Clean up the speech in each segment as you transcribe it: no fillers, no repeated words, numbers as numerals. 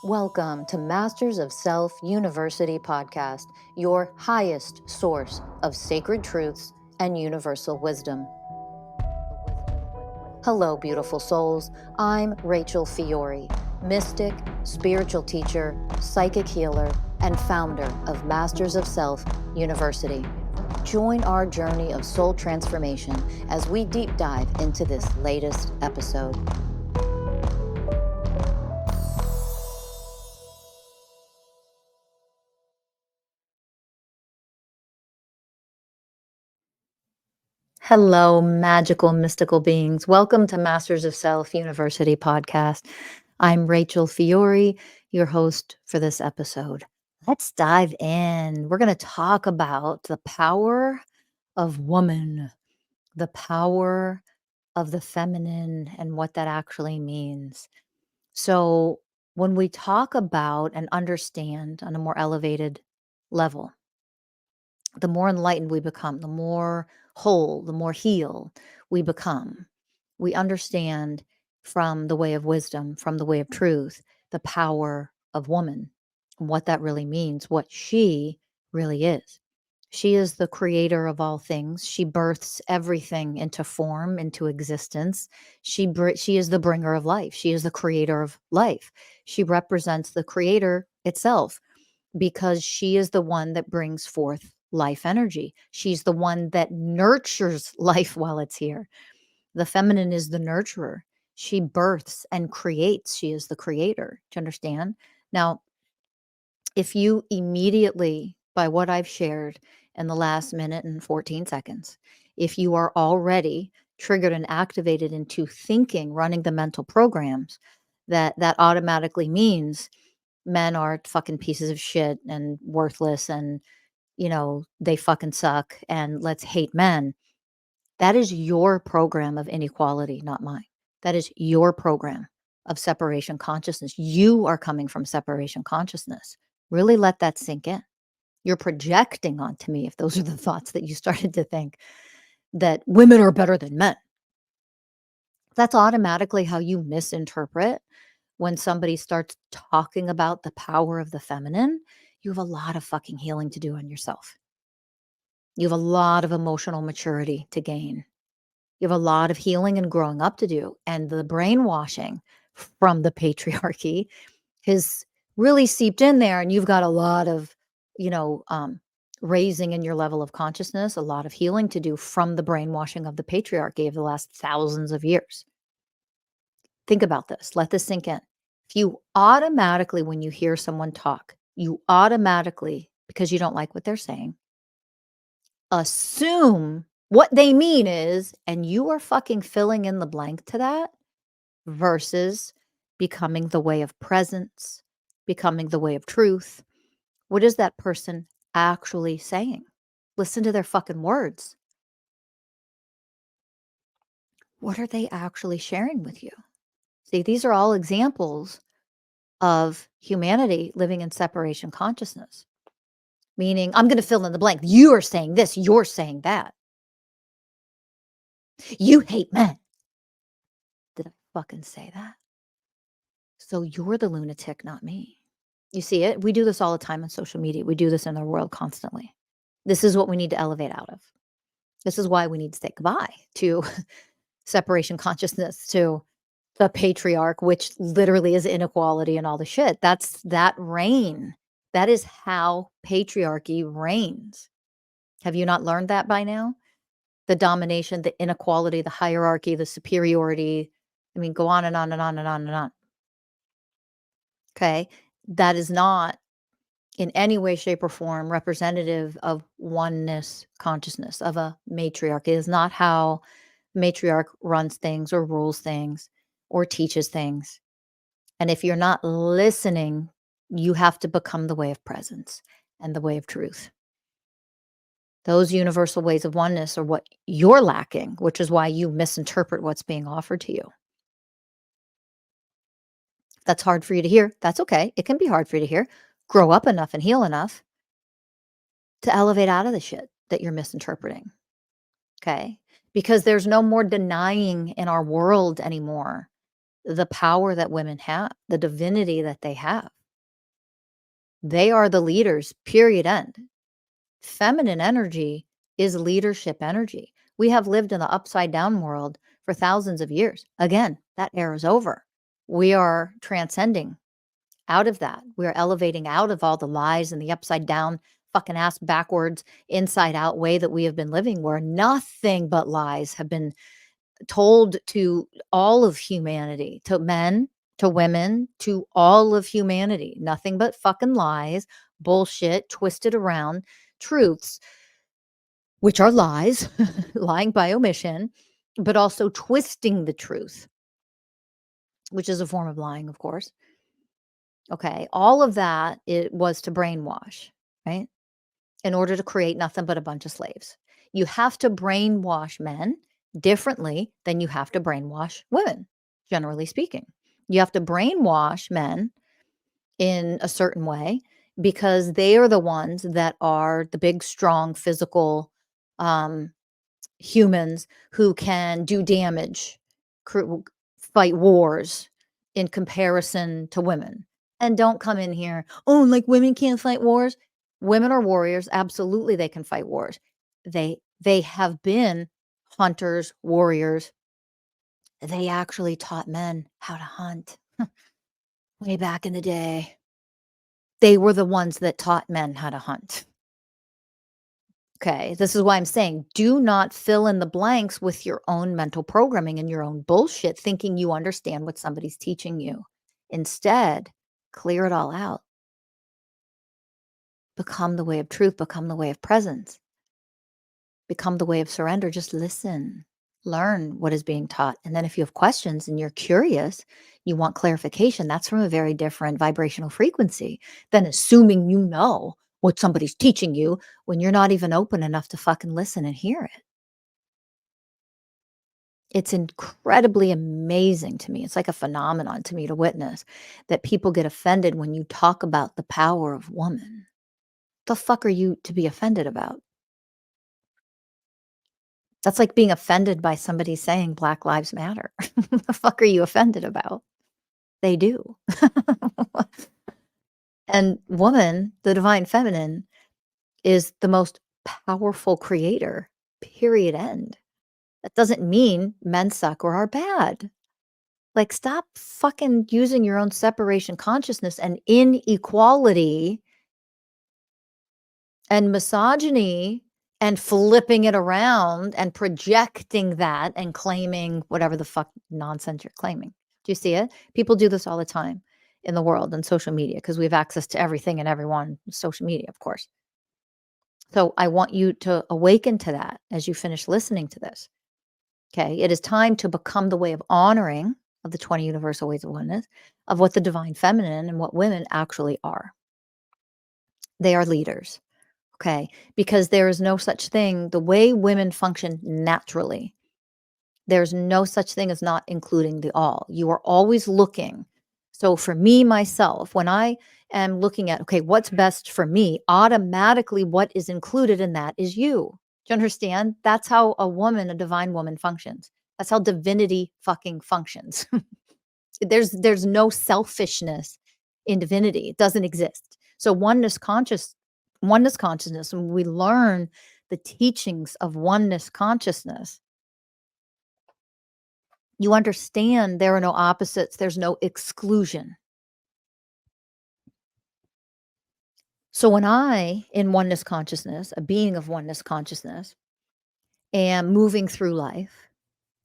Welcome to Masters of Self University podcast, your highest source of sacred truths and universal wisdom. Hello, beautiful souls. I'm Rachel Fiori, mystic, spiritual teacher, psychic healer, and founder of Masters of Self University. Join our journey of soul transformation as we deep dive into this latest episode. Hello, magical, mystical beings. Welcome to Masters of Self University podcast. I'm Rachel Fiori, your host for this episode. Let's dive in. We're going to talk about the power of woman, the power of the feminine, and what that actually means. So, when we talk about and understand on a more elevated level, the more enlightened we become, the more whole, the more healed we become. We understand from the way of wisdom, from the way of truth, the power of woman, and what that really means, what she really is. She is the creator of all things. She births everything into form, into existence. She is the bringer of life. She is the creator of life. She represents the creator itself because she is the one that brings forth life energy. She's the one that nurtures life while it's here. The feminine is the nurturer. She births and creates. She is the creator. Do you understand? Now, if you immediately, by what I've shared in the last minute and 14 seconds, if you are already triggered and activated into thinking, running the mental programs, that automatically means men are fucking pieces of shit and worthless and they fucking suck and let's hate men. That is your program of inequality, not mine. That is your program of separation consciousness. You are coming from separation consciousness. Really let that sink in. You're projecting onto me if those are the thoughts that you started to think, that women are better than men. That's automatically how you misinterpret when somebody starts talking about the power of the feminine. You have a lot of fucking healing to do on yourself. You have a lot of emotional maturity to gain. You have a lot of healing and growing up to do. And the brainwashing from the patriarchy has really seeped in there. And you've got a lot of, raising in your level of consciousness, a lot of healing to do from the brainwashing of the patriarchy of the last thousands of years. Think about this. Let this sink in. If you automatically, when you hear someone talk, you automatically, because you don't like what they're saying, assume what they mean is, and you are fucking filling in the blank to that versus becoming the way of presence, becoming the way of truth. What is that person actually saying? Listen to their fucking words. What are they actually sharing with you? See, these are all examples of humanity living in separation consciousness, meaning I'm going to fill in the blank. You are saying this, you're saying that. You hate men. Did I fucking say that? So you're the lunatic, not me. You see it? We do this all the time on social media. We do this in our world constantly. This is what we need to elevate out of. This is why we need to say goodbye to separation consciousness, to the patriarch, which literally is inequality and all the shit. That's that reign. That is how patriarchy reigns. Have you not learned that by now? The domination, the inequality, the hierarchy, the superiority. I mean, go on and on and on and on and on. Okay. That is not in any way, shape, or form representative of oneness consciousness, of a matriarch. It is not how matriarch runs things or rules things or teaches things. And if you're not listening, you have to become the way of presence and the way of truth. Those universal ways of oneness are what you're lacking, which is why you misinterpret what's being offered to you. If that's hard for you to hear, that's okay. It can be hard for you to hear. Grow up enough and heal enough to elevate out of the shit that you're misinterpreting. Okay? Because there's no more denying in our world anymore. the power that women have, the divinity that they have. They are the leaders, period, end. Feminine energy is leadership energy. We have lived in the upside down world for thousands of years. Again, that era is over. We are transcending out of that. We are elevating out of all the lies and the upside down, fucking ass backwards, inside out way that we have been living, where nothing but lies have been told to all of humanity, to men, to women, to all of humanity. Nothing but fucking lies, bullshit, twisted around truths, which are lies, lying by omission, but also twisting the truth, which is a form of lying, of course. Okay, all of that, it was to brainwash, right? In order to create nothing but a bunch of slaves. You have to brainwash men differently than you have to brainwash women, generally speaking. You have to brainwash men in a certain way because they are the ones that are the big, strong, physical humans who can do damage, fight wars in comparison to women. And don't come in here, oh, like women can't fight wars. Women are warriors. Absolutely, they can fight wars. They have been hunters, warriors. They actually taught men how to hunt way back in the day. They were the ones that taught men how to hunt. Okay, this is why I'm saying do not fill in the blanks with your own mental programming and your own bullshit, thinking you understand what somebody's teaching you. Instead, clear it all out. Become the way of truth, become the way of presence, become the way of surrender. Just listen, learn what is being taught. And then if you have questions and you're curious, you want clarification, that's from a very different vibrational frequency than assuming you know what somebody's teaching you when you're not even open enough to fucking listen and hear it. It's incredibly amazing to me. It's like a phenomenon to me to witness that people get offended when you talk about the power of woman. The fuck are you to be offended about? That's like being offended by somebody saying Black Lives Matter. The fuck are you offended about? They do. And woman, the divine feminine, is the most powerful creator, period, end. That doesn't mean men suck or are bad. Like, stop fucking using your own separation consciousness and inequality and misogyny and flipping it around and projecting that and claiming whatever the fuck nonsense you're claiming. Do you see it? People do this all the time in the world and social media because we have access to everything and everyone, social media, of course. So I want you to awaken to that as you finish listening to this. Okay. It is time to become the way of honoring of the 20 universal ways of oneness, of what the divine feminine and what women actually are. They are leaders. Okay. Because there is no such thing, the way women function naturally, there's no such thing as not including the all. You are always looking. So for me, myself, when I am looking at, okay, what's best for me, automatically what is included in that is you. Do you understand? That's how a woman, a divine woman functions. That's how divinity fucking functions. There's no selfishness in divinity. It doesn't exist. So oneness consciousness, when we learn the teachings of oneness consciousness, you understand there are no opposites, there's no exclusion. So when I, in oneness consciousness, a being of oneness consciousness, am moving through life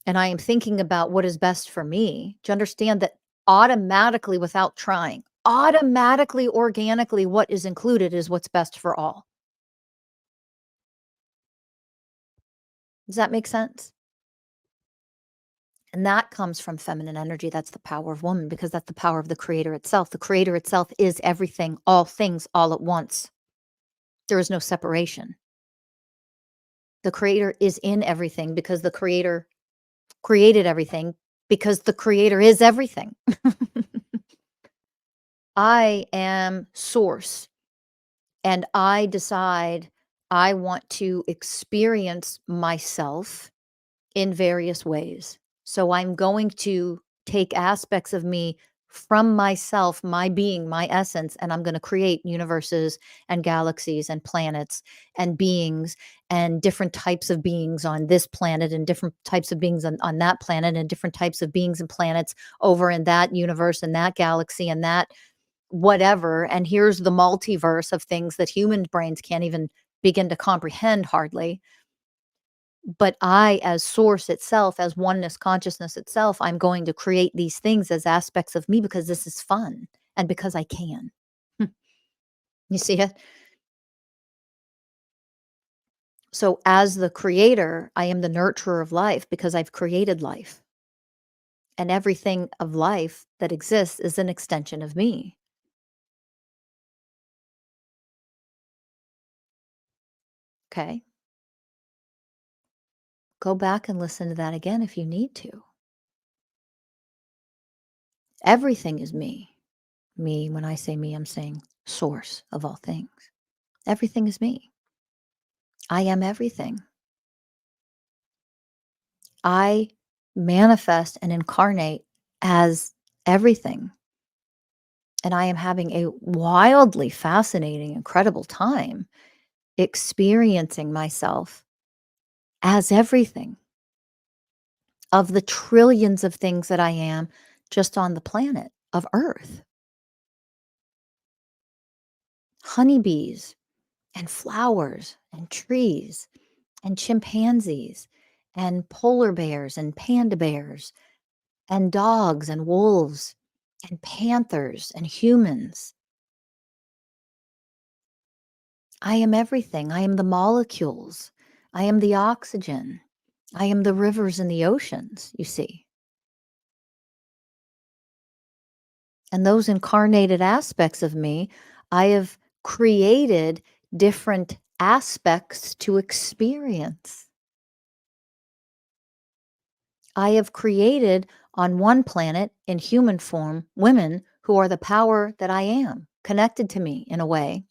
and I am thinking about what is best for me, to understand that automatically, without trying, automatically, organically, what is included is what's best for all. Does that make sense? And that comes from feminine energy. That's the power of woman, because that's the power of the creator itself. The creator itself is everything, all things, all at once. There is no separation. The creator is in everything because the creator created everything because the creator is everything. I am source and I decide I want to experience myself in various ways. So I'm going to take aspects of me from myself, my being, my essence, and I'm going to create universes and galaxies and planets and beings and different types of beings on this planet and different types of beings on that planet and different types of beings and planets over in that universe and that galaxy and that whatever. And here's the multiverse of things that human brains can't even begin to comprehend hardly. But I, as source itself, as oneness consciousness itself, I'm going to create these things as aspects of me because this is fun and because I can. Hmm. You see it? So, as the creator, I am the nurturer of life because I've created life. And everything of life that exists is an extension of me. Okay. Go back and listen to that again if you need to. Everything is me. Me, when I say me, I'm saying source of all things. Everything is me. I am everything. I manifest and incarnate as everything. And I am having a wildly fascinating, incredible time experiencing myself as everything of the trillions of things that I am just on the planet of Earth. Honeybees and flowers and trees and chimpanzees and polar bears and panda bears and dogs and wolves and panthers and humans. I am everything. I am the molecules. I am the oxygen. I am the rivers and the oceans, you see. And those incarnated aspects of me, I have created different aspects to experience. I have created on one planet in human form women who are the power that I am, connected to me in a way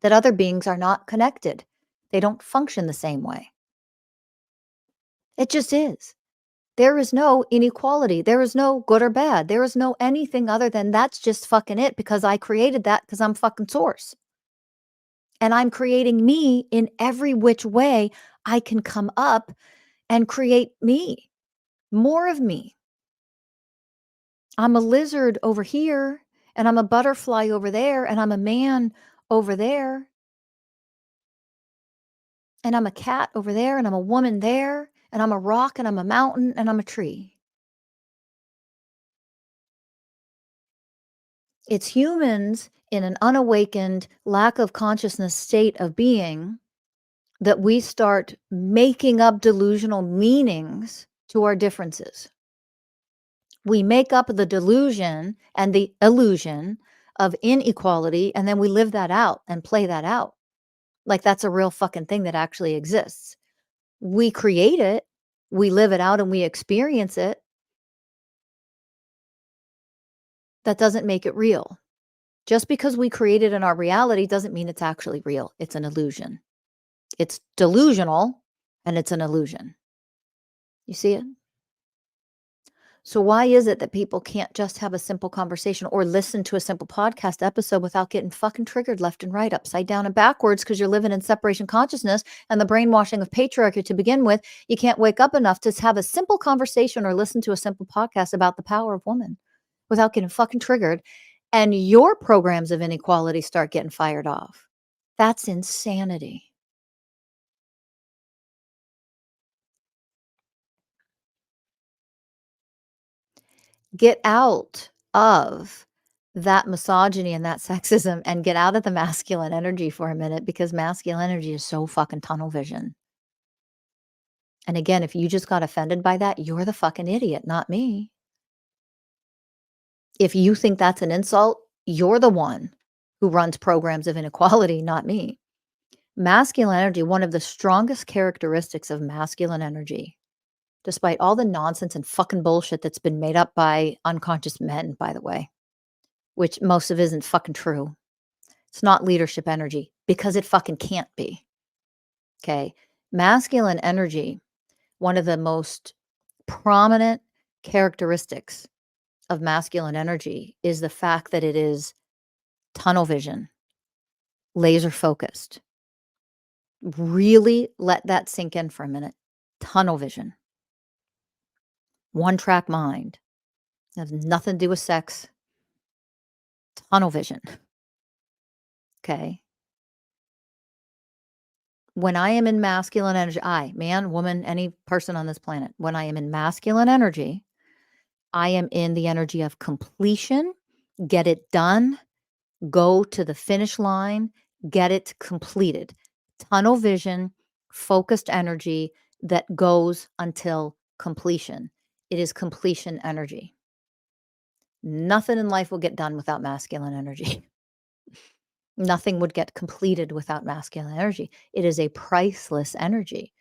that other beings are not connected. They don't function the same way. It just is. There is no inequality. There is no good or bad. There is no anything other than that's just fucking it because I created that because I'm fucking source. And I'm creating me in every which way I can come up and create me, more of me. I'm a lizard over here, and I'm a butterfly over there, and I'm a man over there, and I'm a cat over there, and I'm a woman there, and I'm a rock, and I'm a mountain, and I'm a tree. It's humans in an unawakened, lack of consciousness state of being that we start making up delusional meanings to our differences. We make up the delusion and the illusion of inequality, and then we live that out and play that out like that's a real fucking thing that actually exists. We create it, we live it out, and we experience it. That doesn't make it real. Just because we create it in our reality doesn't mean it's actually real. It's an illusion. It's delusional and it's an illusion. You see it? So why is it that people can't just have a simple conversation or listen to a simple podcast episode without getting fucking triggered left and right, upside down and backwards because you're living in separation consciousness and the brainwashing of patriarchy to begin with? You can't wake up enough to have a simple conversation or listen to a simple podcast about the power of woman without getting fucking triggered. And your programs of inequality start getting fired off. That's insanity. Get out of that misogyny and that sexism and get out of the masculine energy for a minute because masculine energy is so fucking tunnel vision. And again, if you just got offended by that, you're the fucking idiot, not me. If you think that's an insult, you're the one who runs programs of inequality, not me. Masculine energy, one of the strongest characteristics of masculine energy, despite all the nonsense and fucking bullshit that's been made up by unconscious men, by the way, which most of isn't fucking true. It's not leadership energy because it fucking can't be. Okay. Masculine energy, one of the most prominent characteristics of masculine energy is the fact that it is tunnel vision, laser focused. Really let that sink in for a minute. Tunnel vision, one track mind. It has nothing to do with sex. Tunnel vision. Okay. When I am in masculine energy, I, man, woman, any person on this planet, when I am in masculine energy, I am in the energy of completion, get it done, go to the finish line, get it completed. Tunnel vision, focused energy that goes until completion. It is completion energy. Nothing in life will get done without masculine energy. Nothing would get completed without masculine energy. It is a priceless energy.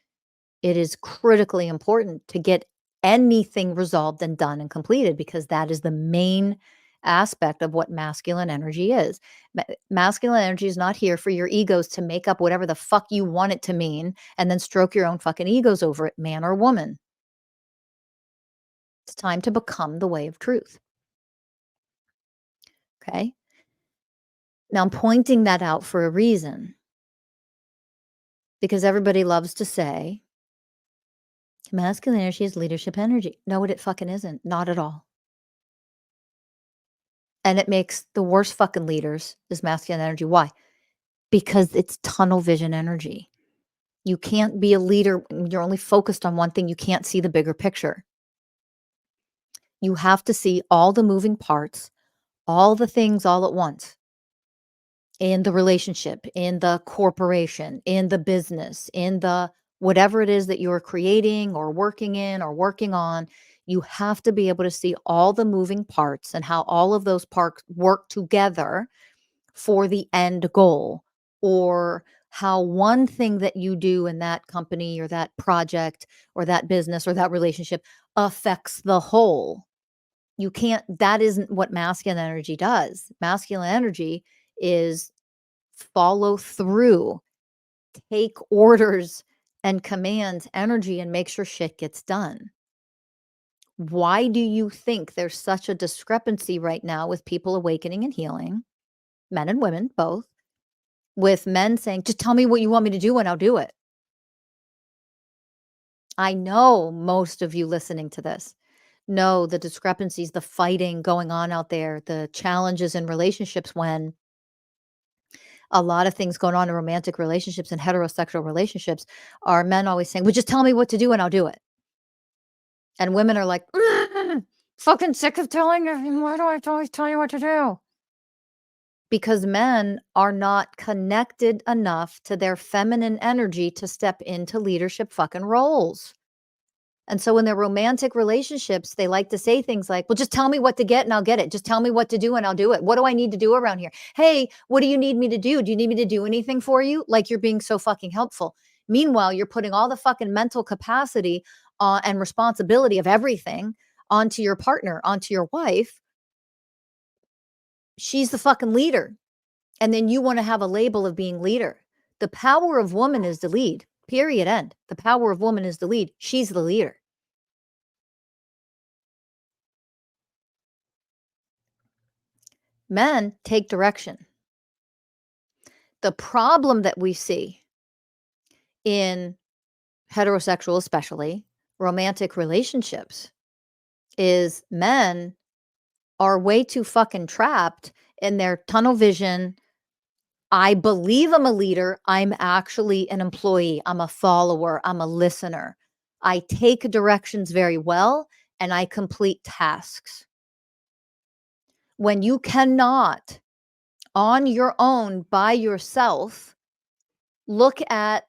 It is critically important to get anything resolved and done and completed because that is the main aspect of what masculine energy is. Masculine energy is not here for your egos to make up whatever the fuck you want it to mean and then stroke your own fucking egos over it, man or woman. It's time to become the way of truth. Okay? Now, I'm pointing that out for a reason because everybody loves to say masculine energy is leadership energy. No, it fucking isn't. Not at all. And it makes the worst fucking leaders is masculine energy. Why? Because it's tunnel vision energy. You can't be a leader when you're only focused on one thing. You can't see the bigger picture. You have to see all the moving parts, all the things all at once in the relationship, in the corporation, in the business, in the whatever it is that you're creating or working in or working on. You have to be able to see all the moving parts and how all of those parts work together for the end goal, or how one thing that you do in that company or that project or that business or that relationship affects the whole. You can't, that isn't what masculine energy does. Masculine energy is follow through, take orders and commands energy and make sure shit gets done. Why do you think there's such a discrepancy right now with people awakening and healing, men and women both, with men saying, just tell me what you want me to do and I'll do it? I know most of you listening to this know the discrepancies, the fighting going on out there, the challenges in relationships when a lot of things going on in romantic relationships and heterosexual relationships are men always saying, well, just tell me what to do and I'll do it. And women are like, fucking sick of telling you. Why do I always tell you what to do? Because men are not connected enough to their feminine energy to step into leadership fucking roles. And so in their romantic relationships, they like to say things like, well, just tell me what to get and I'll get it. Just tell me what to do and I'll do it. What do I need to do around here? Hey, what do you need me to do? Do you need me to do anything for you? Like you're being so fucking helpful. Meanwhile, you're putting all the fucking mental capacity and responsibility of everything onto your partner, onto your wife. She's the fucking leader. And then you want to have a label of being leader. The power of woman is to lead, period, end. The power of woman is to lead. She's the leader. Men take direction. The problem that we see in heterosexual, especially romantic relationships, is men are way too fucking trapped in their tunnel vision. I believe I'm a leader. I'm actually an employee. I'm a follower. I'm a listener. I take directions very well and I complete tasks. When you cannot, on your own, by yourself, look at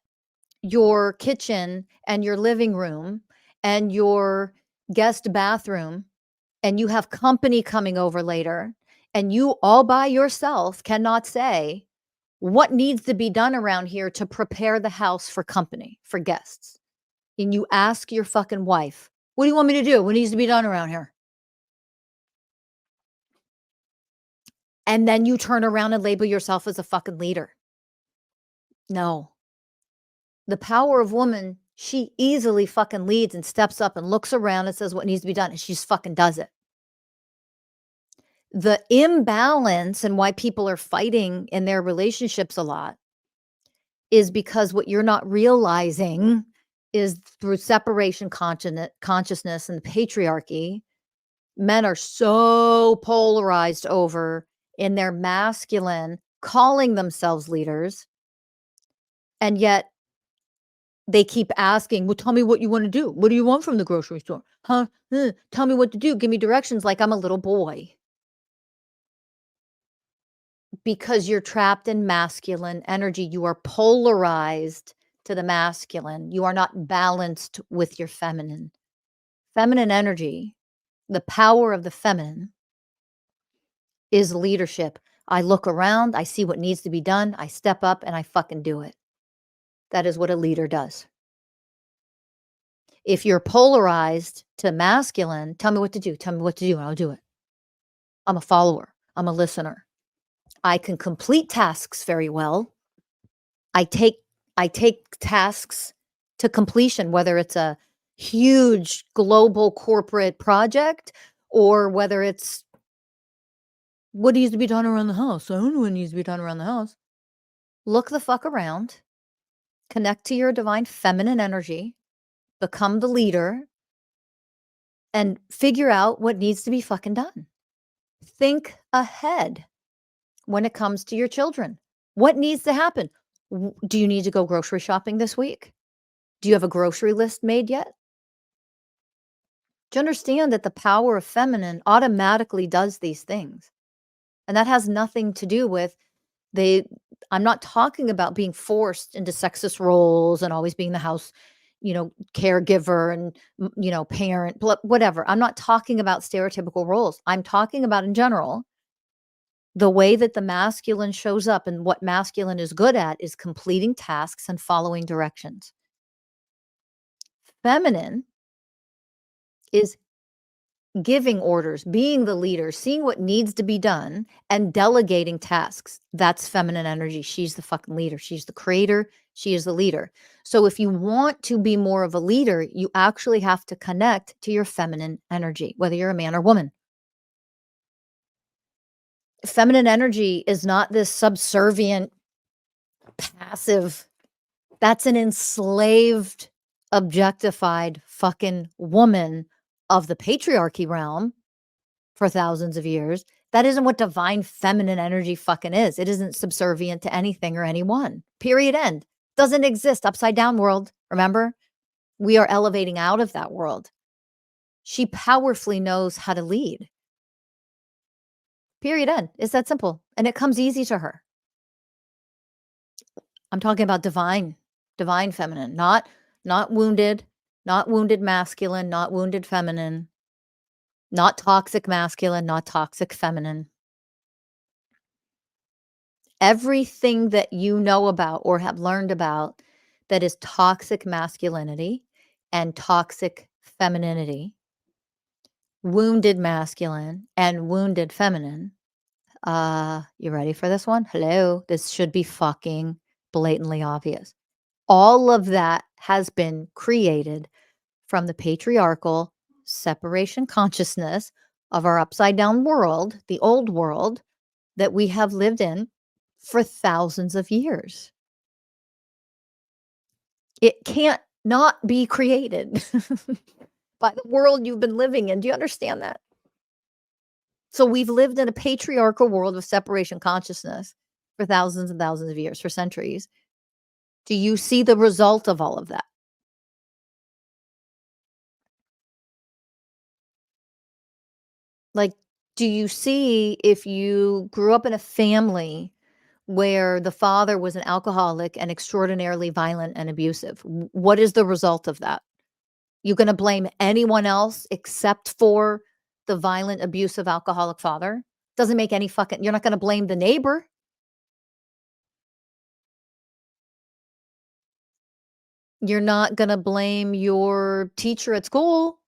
your kitchen and your living room and your guest bathroom, and you have company coming over later, and you all by yourself cannot say what needs to be done around here to prepare the house for company, for guests. And you ask your fucking wife, what do you want me to do? What needs to be done around here? And then you turn around and label yourself as a fucking leader. No. The power of woman She easily fucking leads and steps up and looks around and says what needs to be done, and she just fucking does it. The imbalance and why people are fighting in their relationships a lot is because what you're not realizing is through separation consciousness and the patriarchy, men are so polarized over in their masculine, calling themselves leaders, and yet they keep asking, "Well, tell me what you wanna do. What do you want from the grocery store? Huh? Tell me what to do. Give me directions," like I'm a little boy. Because you're trapped in masculine energy. You are polarized to the masculine. You are not balanced with your feminine. Feminine energy, the power of the feminine is leadership. I look around, I see what needs to be done, I step up and I fucking do it. That is what a leader does. If you're polarized to masculine, tell me what to do, tell me what to do, and I'll do it. I'm a follower, I'm a listener. I can complete tasks very well. I take I take tasks to completion, whether it's a huge global corporate project or whether it's what needs to be done around the house. I don't know what needs to be done around the house. Look the fuck around, connect to your divine feminine energy, become the leader, and figure out what needs to be fucking done. Think ahead when it comes to your children. What needs to happen? Do you need to go grocery shopping this week? Do you have a grocery list made yet? Do you understand that the power of feminine automatically does these things? And that has nothing to do with they I'm not talking about being forced into sexist roles and always being the house, caregiver and parent, whatever. I'm not talking about stereotypical roles. I'm talking about in general, the way that the masculine shows up and what masculine is good at is completing tasks and following directions. Feminine is giving orders, being the leader, seeing what needs to be done, and delegating tasks. That's feminine energy. She's the fucking leader. She's the creator. She is the leader. So if you want to be more of a leader, you actually have to connect to your feminine energy, whether you're a man or woman. Feminine energy is not this subservient, passive, that's an enslaved, objectified fucking woman of the patriarchy realm for thousands of years. That isn't what divine feminine energy fucking is. It isn't subservient to anything or anyone. Period. End. Doesn't exist. Upside down world. Remember? We are elevating out of that world. She powerfully knows how to lead. Period. End. It's that simple. And it comes easy to her. I'm talking about divine feminine, not wounded, not wounded masculine, not wounded feminine, not toxic masculine, not toxic feminine. Everything that you know about or have learned about that is toxic masculinity and toxic femininity, wounded masculine and wounded feminine. You ready for this one? Hello. This should be fucking blatantly obvious. All of that has been created from the patriarchal separation consciousness of our upside down world, the old world that we have lived in for thousands of years. It can't not be created by the world you've been living in. Do you understand that? So we've lived in a patriarchal world of separation consciousness for thousands and thousands of years, for centuries. Do you see the result of all of that? Like, do you see if you grew up in a family where the father was an alcoholic and extraordinarily violent and abusive? What is the result of that? You gonna blame anyone else except for the violent, abusive, alcoholic father? Doesn't make any fucking you're not gonna blame the neighbor. You're not gonna blame your teacher at school.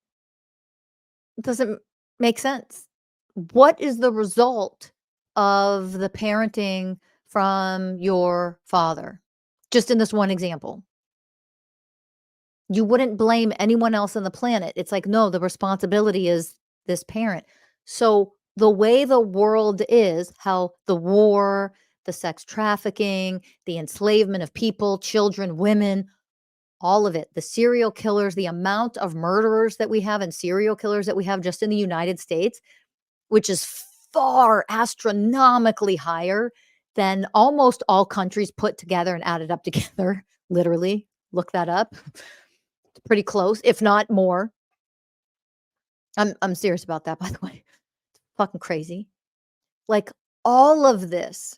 It doesn't make sense. What is the result of the parenting from your father? Just in this one example. You wouldn't blame anyone else on the planet. It's like, no, the responsibility is this parent. So the way the world is, how the war, the sex trafficking, the enslavement of people, children, women, all of it, the serial killers, the amount of murderers that we have and serial killers that we have just in the United States, which is far astronomically higher than almost all countries put together and added up together. Literally, look that up. It's pretty close, if not more. I'm serious about that, by the way. Fucking crazy. Like, all of this,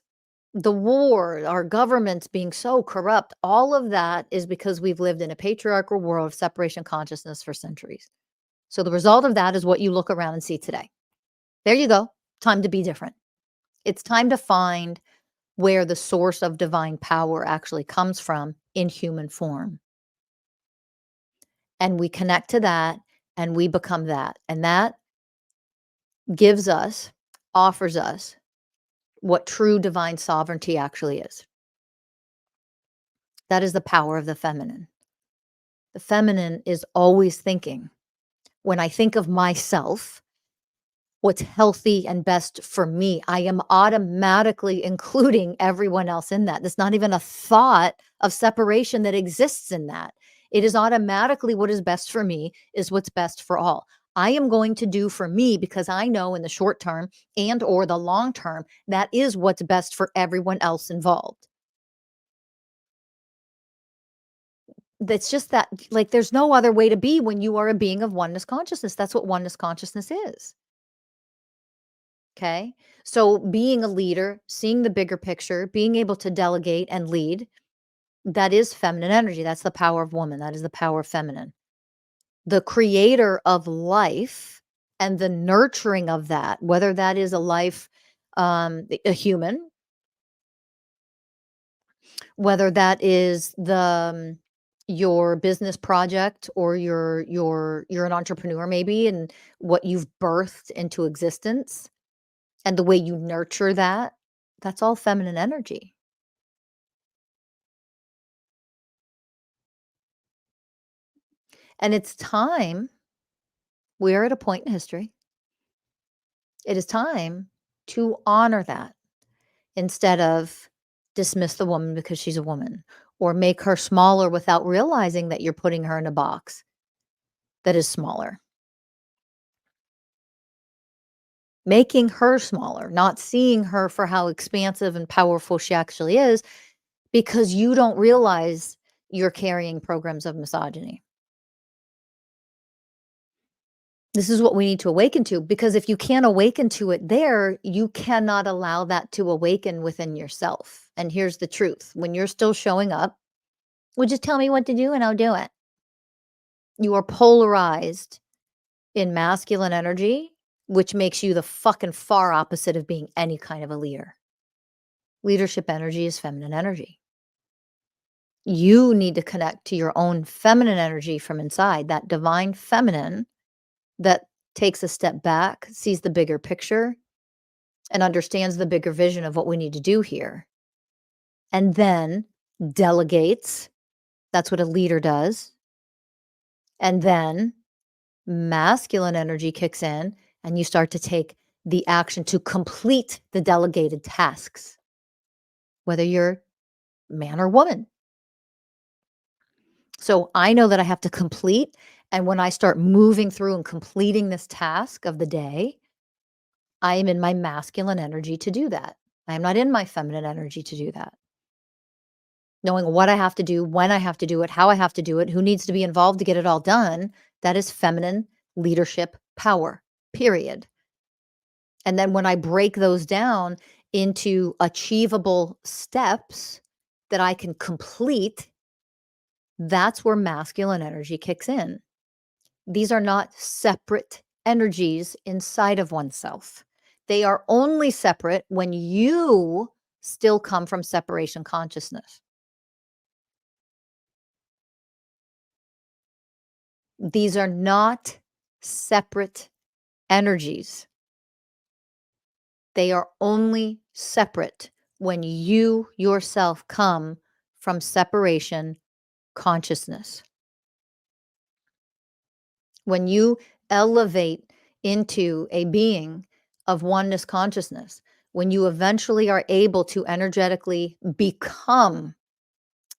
the war, our governments being so corrupt, all of that is because we've lived in a patriarchal world of separation consciousness for centuries. So the result of that is what you look around and see today. There you go. Time to be different. It's time to find where the source of divine power actually comes from in human form. And we connect to that and we become that. And that gives us, offers us what true divine sovereignty actually is. That is the power of the feminine. The feminine is always thinking. When I think of myself, what's healthy and best for me, I am automatically including everyone else in that. There's not even a thought of separation that exists in that. It is automatically what is best for me is what's best for all. I am going to do for me because I know in the short term and or the long term, that is what's best for everyone else involved. That's just that, like, there's no other way to be when you are a being of oneness consciousness. That's what oneness consciousness is. Okay. So being a leader, seeing the bigger picture, being able to delegate and lead, that is feminine energy. That's the power of woman. That is the power of feminine. The creator of life and the nurturing of that, whether that is a life, a human, whether that is your business project or you're an entrepreneur maybe and what you've birthed into existence and the way you nurture that, that's all feminine energy. And it's time, we're at a point in history. It is time to honor that instead of dismiss the woman because she's a woman or make her smaller without realizing that you're putting her in a box that is smaller. Making her smaller, not seeing her for how expansive and powerful she actually is because you don't realize you're carrying programs of misogyny. This is what we need to awaken to, because if you can't awaken to it there, you cannot allow that to awaken within yourself. And here's the truth. When you're still showing up, well, just tell me what to do and I'll do it. You are polarized in masculine energy, which makes you the fucking far opposite of being any kind of a leader. Leadership energy is feminine energy. You need to connect to your own feminine energy from inside, that divine feminine that takes a step back, sees the bigger picture, and understands the bigger vision of what we need to do here. And then delegates. That's what a leader does. And then masculine energy kicks in, and you start to take the action to complete the delegated tasks, whether you're man or woman. So I know that I have to complete. And when I start moving through and completing this task of the day, I am in my masculine energy to do that. I am not in my feminine energy to do that. Knowing what I have to do, when I have to do it, how I have to do it, who needs to be involved to get it all done, that is feminine leadership power, period. And then when I break those down into achievable steps that I can complete, that's where masculine energy kicks in. These are not separate energies inside of oneself. They are only separate when you still come from separation consciousness. These are not separate energies. They are only separate when you yourself come from separation consciousness. When you elevate into a being of oneness consciousness, when you eventually are able to energetically become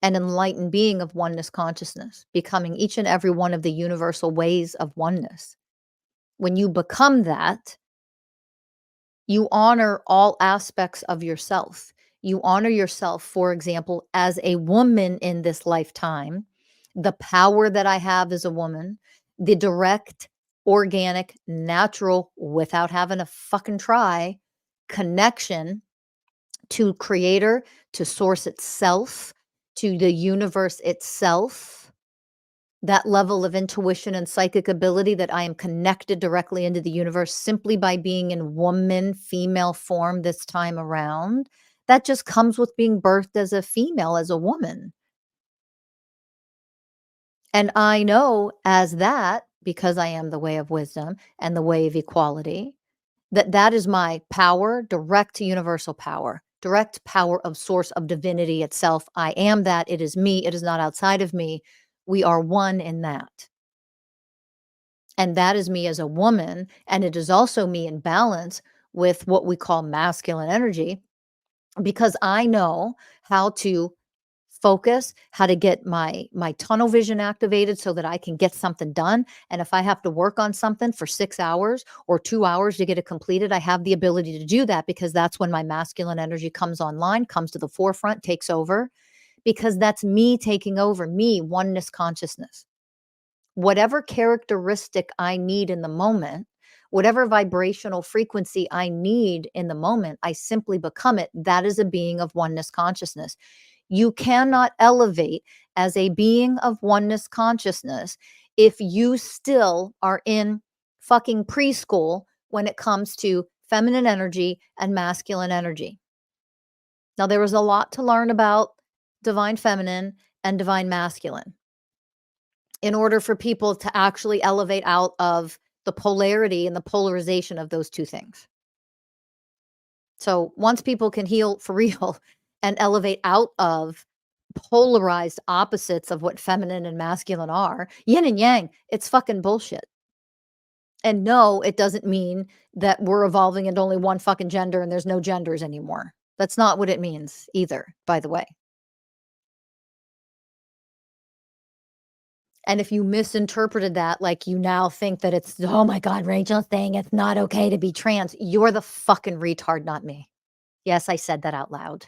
an enlightened being of oneness consciousness, becoming each and every one of the universal ways of oneness. When you become that, you honor all aspects of yourself. You honor yourself, for example, as a woman in this lifetime, the power that I have as a woman, the direct, organic, natural, without having to fucking try, connection to creator, to source itself, to the universe itself, that level of intuition and psychic ability that I am connected directly into the universe simply by being in woman, female form this time around. That just comes with being birthed as a female, as a woman. And I know as that, because I am the way of wisdom and the way of equality, that that is my power, direct to universal power, direct power of source of divinity itself. I am that. It is me. It is not outside of me. We are one in that. And that is me as a woman, and it is also me in balance with what we call masculine energy, because I know how to focus, how to get my tunnel vision activated so that I can get something done. And if I have to work on something for 6 hours or 2 hours to get it completed, I have the ability to do that because that's when my masculine energy comes online, comes to the forefront, takes over, because that's me taking over, me, oneness consciousness. Whatever characteristic I need in the moment, whatever vibrational frequency I need in the moment, I simply become it. That is a being of oneness consciousness. You cannot elevate as a being of oneness consciousness if you still are in fucking preschool when it comes to feminine energy and masculine energy. Now, there is a lot to learn about divine feminine and divine masculine in order for people to actually elevate out of the polarity and the polarization of those two things. So once people can heal for real and elevate out of polarized opposites of what feminine and masculine are, yin and yang, it's fucking bullshit. And no, it doesn't mean that we're evolving into only one fucking gender and there's no genders anymore. That's not what it means either, by the way. And if you misinterpreted that, like you now think that it's, oh my God, Rachel's saying it's not okay to be trans. You're the fucking retard, not me. Yes, I said that out loud.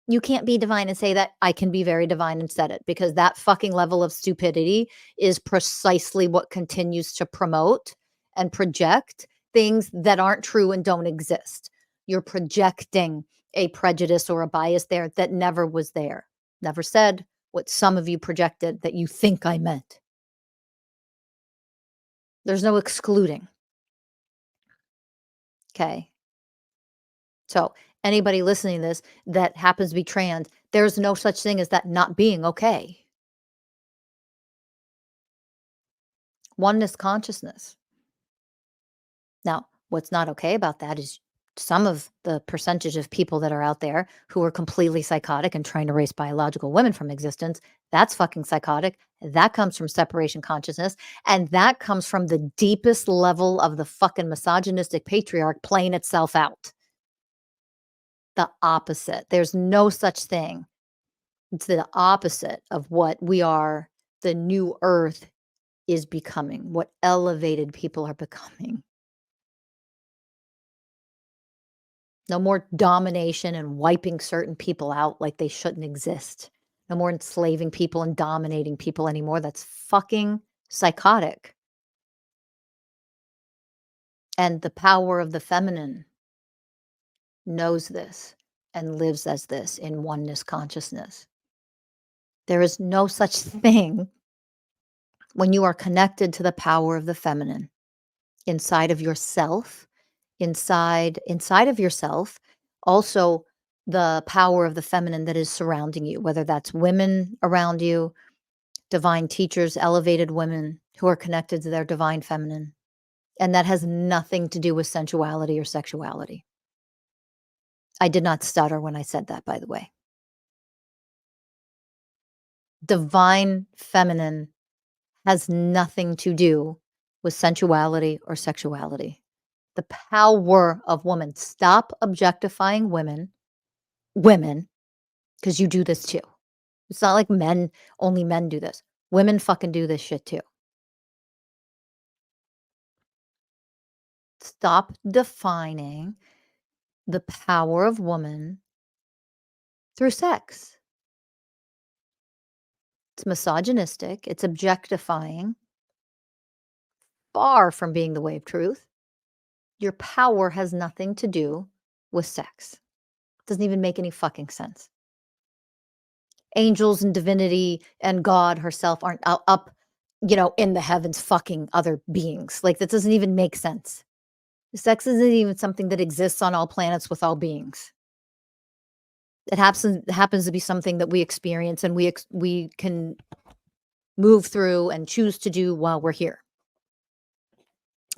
You can't be divine and say that. I can be very divine and said it because that fucking level of stupidity is precisely what continues to promote and project things that aren't true and don't exist. You're projecting a prejudice or a bias there that never was there. Never said what some of you projected that you think I meant. There's no excluding. Okay. So, anybody listening to this that happens to be trans, there's no such thing as that not being okay. Oneness consciousness. Now, what's not okay about that is some of the percentage of people that are out there who are completely psychotic and trying to erase biological women from existence. That's fucking psychotic. That comes from separation consciousness. And that comes from the deepest level of the fucking misogynistic patriarch playing itself out. The opposite. There's no such thing. It's the opposite of what we are, the new earth is becoming, what elevated people are becoming. No more domination and wiping certain people out like they shouldn't exist. No more enslaving people and dominating people anymore. That's fucking psychotic. And the power of the feminine knows this and lives as this in oneness consciousness. There is no such thing when you are connected to the power of the feminine inside of yourself, inside of yourself, also the power of the feminine that is surrounding you, whether that's women around you, divine teachers, elevated women who are connected to their divine feminine. And that has nothing to do with sensuality or sexuality. I did not stutter when I said that, by the way. Divine feminine has nothing to do with sensuality or sexuality. The power of woman. Stop objectifying women, because you do this too. It's not like only men do this. Women fucking do this shit too. Stop defining the power of woman through sex. It's misogynistic, it's objectifying, far from being the way of truth. Your power has nothing to do with sex. Doesn't even make any fucking sense. Angels and divinity and God herself aren't up, in the heavens fucking other beings. Like, that doesn't even make sense. Sex isn't even something that exists on all planets with all beings. It happens to be something that we experience and we can move through and choose to do while we're here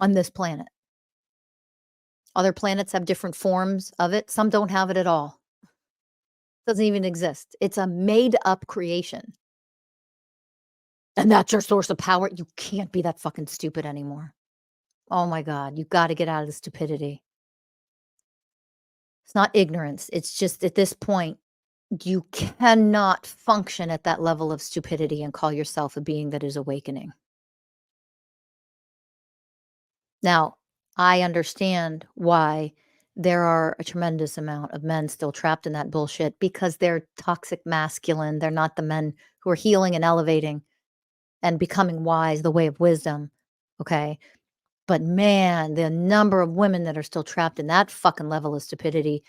on this planet. Other planets have different forms of it. Some don't have it at all. Doesn't even exist. It's a made up creation. And that's your source of power. You can't be that fucking stupid anymore. Oh my God, you got to get out of the stupidity. It's not ignorance. It's just at this point, you cannot function at that level of stupidity and call yourself a being that is awakening. Now, I understand why there are a tremendous amount of men still trapped in that bullshit, because they're toxic masculine. They're not the men who are healing and elevating and becoming wise, the way of wisdom. Okay. But man, the number of women that are still trapped in that fucking level of stupidity,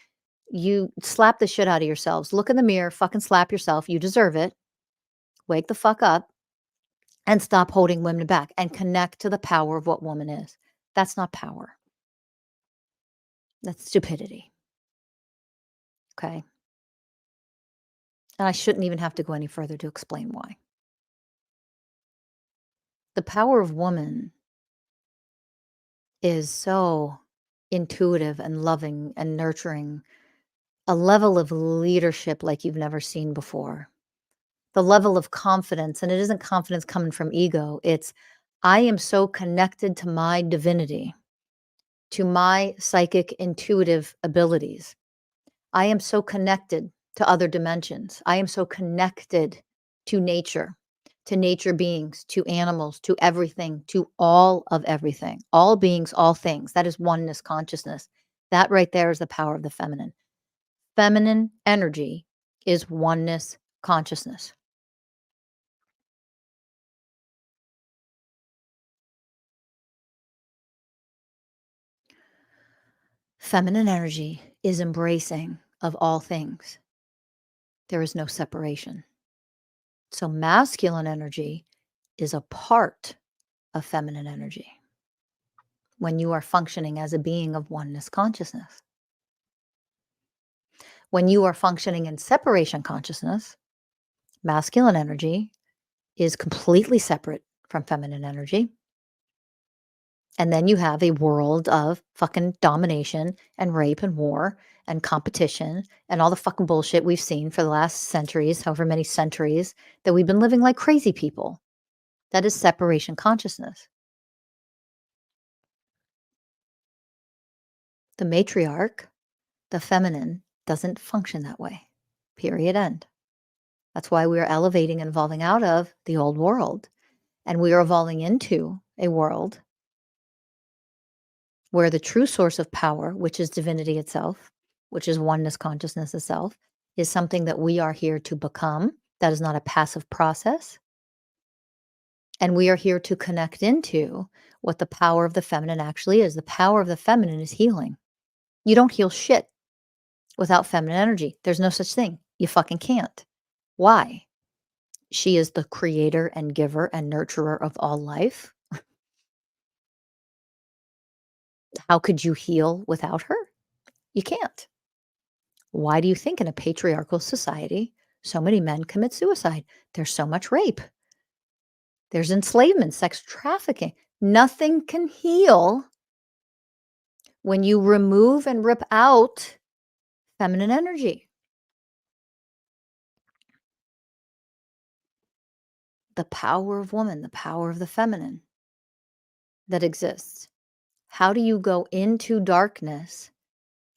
you slap the shit out of yourselves. Look in the mirror, fucking slap yourself. You deserve it. Wake the fuck up and stop holding women back and connect to the power of what woman is. That's not power. That's stupidity. Okay. And I shouldn't even have to go any further to explain why. The power of woman is so intuitive and loving and nurturing, a level of leadership like you've never seen before. The level of confidence, and it isn't confidence coming from ego, it's I am so connected to my divinity, to my psychic intuitive abilities. I am so connected to other dimensions. I am so connected to nature beings, to animals, to everything, to all of everything, all beings, all things. That is oneness consciousness. That right there is the power of the feminine. Feminine energy is oneness consciousness. Feminine energy is embracing of all things. There is no separation. So masculine energy is a part of feminine energy when you are functioning as a being of oneness consciousness. When you are functioning in separation consciousness, masculine energy is completely separate from feminine energy. And then you have a world of fucking domination and rape and war and competition and all the fucking bullshit we've seen for the last centuries, however many centuries, that we've been living like crazy people. That is separation consciousness. The matriarch, the feminine, doesn't function that way. Period. End. That's why we are elevating and evolving out of the old world. And we are evolving into a world where the true source of power, which is divinity itself, which is oneness consciousness itself, is something that we are here to become. That is not a passive process. And we are here to connect into what the power of the feminine actually is. The power of the feminine is healing. You don't heal shit without feminine energy. There's no such thing. You fucking can't. Why? She is the creator and giver and nurturer of all life. How could you heal without her? You can't. Why do you think in a patriarchal society so many men commit suicide? There's so much rape. There's enslavement, sex trafficking. Nothing can heal when you remove and rip out feminine energy. The power of woman, the power of the feminine. that exists. How do you go into darkness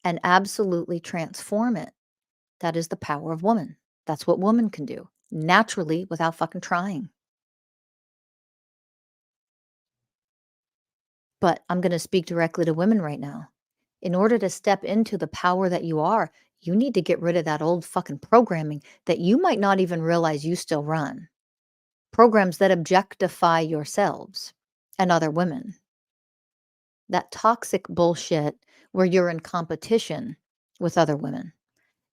and absolutely transform it? That is the power of woman. That's what woman can do naturally without fucking trying. But I'm going to speak directly to women right now. In order to step into the power that you are, you need to get rid of that old fucking programming that you might not even realize you still run. Programs that objectify yourselves and other women. That toxic bullshit where you're in competition with other women.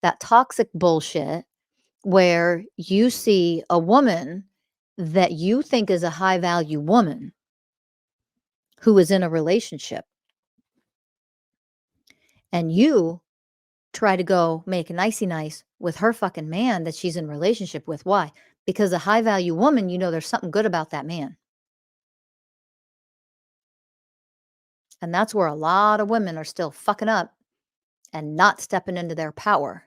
That toxic bullshit where you see a woman that you think is a high value woman who is in a relationship and you try to go make a nicey nice with her fucking man that she's in relationship with. Why? Because a high value woman, you know there's something good about that man. And that's where a lot of women are still fucking up and not stepping into their power.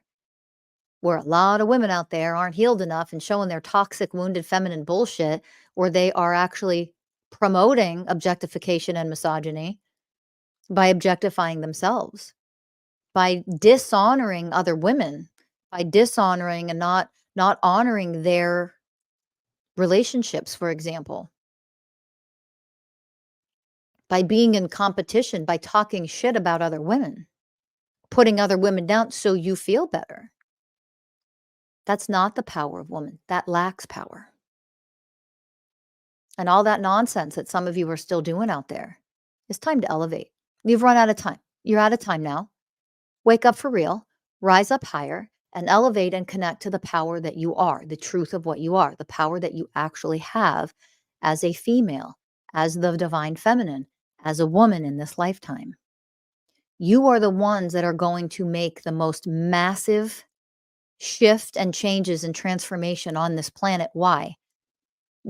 Where a lot of women out there aren't healed enough and showing their toxic, wounded feminine bullshit, where they are actually promoting objectification and misogyny by objectifying themselves, by dishonoring other women, by dishonoring and not honoring their relationships, for example, by being in competition, by talking shit about other women, putting other women down so you feel better. That's not the power of woman. That lacks power. And all that nonsense that some of you are still doing out there, it's time to elevate. You've run out of time. You're out of time now. Wake up for real, rise up higher, and elevate and connect to the power that you are, the truth of what you are, the power that you actually have as a female, as the divine feminine, as a woman in this lifetime. You are the ones that are going to make the most massive shift and changes and transformation on this planet. Why?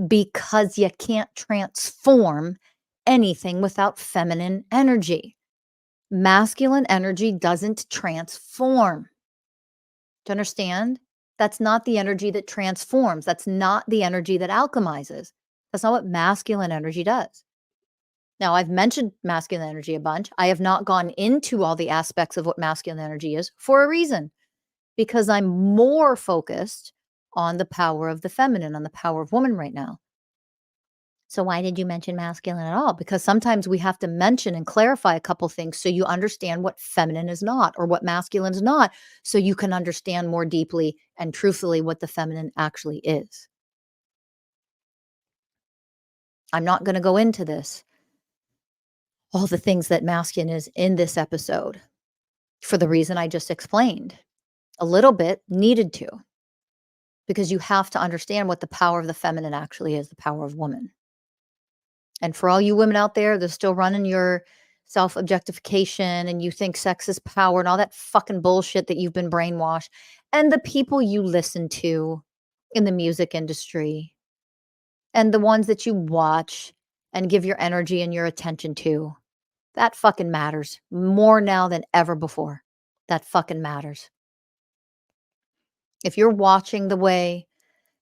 Because you can't transform anything without feminine energy. Masculine energy doesn't transform. Do you understand? That's not the energy that transforms. That's not the energy that alchemizes. That's not what masculine energy does. Now, I've mentioned masculine energy a bunch. I have not gone into all the aspects of what masculine energy is for a reason, because I'm more focused on the power of the feminine, on the power of woman right now. So why did you mention masculine at all? Because sometimes we have to mention and clarify a couple things so you understand what feminine is not or what masculine is not, so you can understand more deeply and truthfully what the feminine actually is. I'm not going to go into this, all the things that masculine is in this episode, for the reason I just explained. A little bit needed to, because you have to understand what the power of the feminine actually is, the power of woman. And for all you women out there that's still running your self-objectification and you think sex is power and all that fucking bullshit that you've been brainwashed, and the people you listen to in the music industry and the ones that you watch and give your energy and your attention to, that fucking matters more now than ever before. That fucking matters. If you're watching the way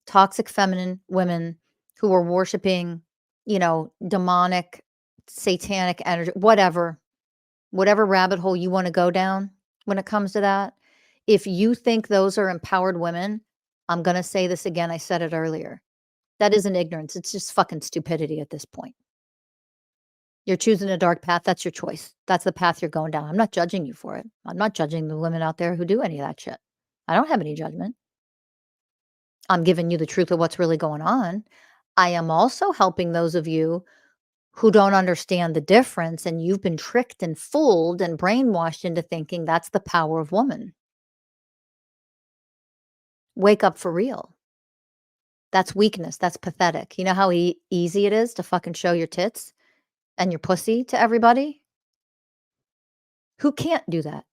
toxic feminine women who are worshiping, demonic, satanic energy, whatever rabbit hole you want to go down when it comes to that. If you think those are empowered women, I'm going to say this again. I said it earlier. That isn't ignorance. It's just fucking stupidity at this point. You're choosing a dark path. That's your choice. That's the path you're going down. I'm not judging you for it. I'm not judging the women out there who do any of that shit. I don't have any judgment. I'm giving you the truth of what's really going on. I am also helping those of you who don't understand the difference, and you've been tricked and fooled and brainwashed into thinking that's the power of woman. Wake up for real. That's weakness. That's pathetic. You know how easy it is to fucking show your tits and your pussy to everybody? Who can't do that?